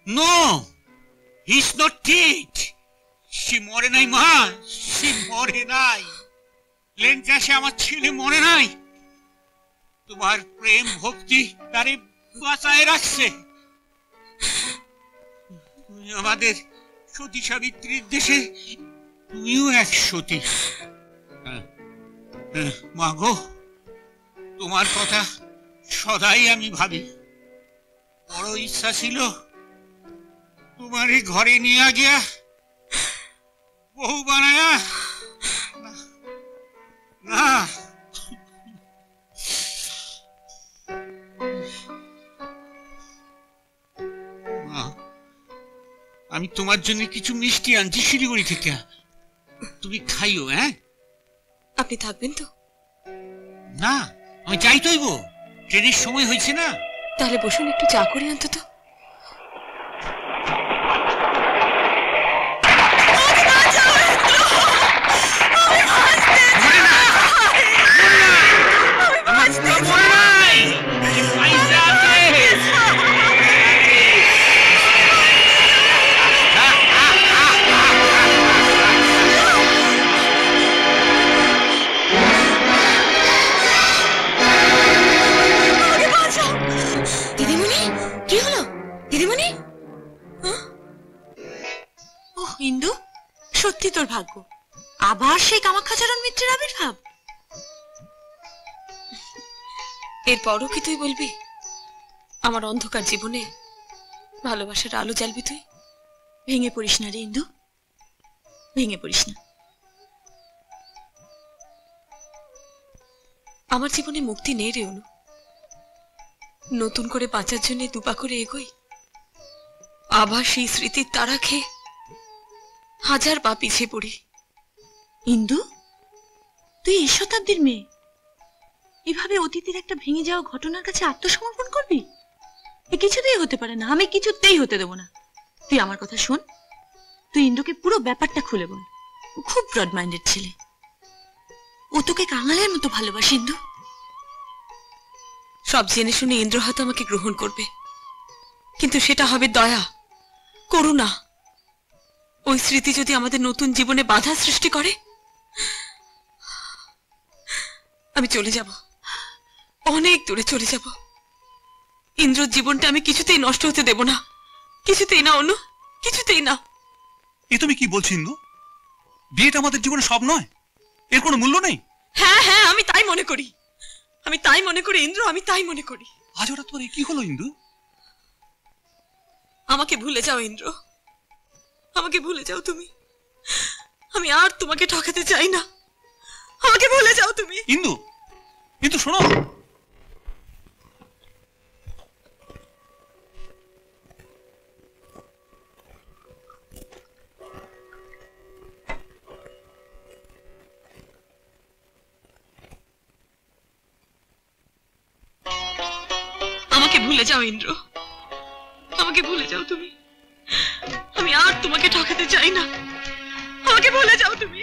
No, he is not dead. সে মরে নাই মা, সে মরে নাই। লেনক্যাশে আমার ছেলে মরে নাই। তোমার প্রেম ভক্তি তারে বাঁচায় রাখছে। তুমি আমাদের সতী সাবিত্রীর দেশে তুমিও এক সতী। মা গো, তোমার কথা সদাই আমি ভাবি। বড় ইচ্ছা ছিল তোমারে ঘরে নিয়ে গিয়া বউ বানায়া, না আমি তোমার জন্য কিছু মিষ্টি আনছি শিলিগুড়ি থেকে, তুমি খাইও। হ্যাঁ, আপনি থাকবেন তো? না, আমি যাই তৈব, ট্রেনের সময় হয়েছে না। তাহলে বসুন, একটু চা করি অন্তত। ইন্দু, সত্যি তোর ভাগ্য, আবার সেই কামাখ্যাচরণ মিত্রের আবির্ভাব। এরপরও কি তুই বলবি আমার অন্ধকার জীবনে ভালোবাসার আলো জ্বালবি তুই? ভেঙে পড়িস না রে ইন্দু, ভেঙে পড়িস না। আমার জীবনে মুক্তি নেই রে অনু। নতুন করে বাঁচার জন্য দুপা করে এগোই, আবার সেই স্মৃতির তারা খেয়ে হাজার পা পিছিয়ে পড়ি। ইন্দু, তুই এই শতাব্দীর মেয়ে, এভাবে অতীতের একটা ভেঙে যাওয়া ঘটনার কাছে আত্মসমর্পণ করবি? এ কিছুতেই হতে পারে না, আমি কিছুতেই হতে দেবো না। তুই আমার কথা শোন, তুই ইন্দুকে পুরো ব্যাপারটা খুলে বল। ও খুব ব্রড মাইন্ডেড ছেলে, ও তোকে কাঙালের মতো ভালোবাসে। ইন্দু, সব জেনে শুনে ইন্দ্র হয়তো আমাকে গ্রহণ করবে, কিন্তু সেটা হবে দয়া, করুণা। ওই স্মৃতি যদি আমাদের নতুন জীবনে বাধা সৃষ্টি করে, আমি চলে যাব, অনেক দূরে চলে যাব। ইন্দ্রর জীবনটা আমি কিছুতেই নষ্ট হতে দেব না, কিছুতেই না অনু, কিছুতেই না। এ তুমি কি বলছো ইন্দু? বিয়েটা আমাদের জীবনে সব নয়, এর কোনো মূল্য নেই। হ্যাঁ হ্যাঁ, আমি তাই মনে করি, আমি তাই মনে করি ইন্দ্র, আমি তাই মনে করি। আজ ওরা তোর কি হলো ইন্দু? আমাকে ভুলে যাও ইন্দ্র, আমাকে ভুলে যাও তুমি। আমি আর তোমাকে ঠকাতে চাই না, আমাকে ভুলে যাও তুমি। ইন্দু, ইন্দু শোনো। আমাকে ভুলে যাও ইন্দ্র, আমাকে ভুলে যাও তুমি। আমি আর তোমাকে ঠকাতে চাই না, আমাকে ভুলে যাও তুমি।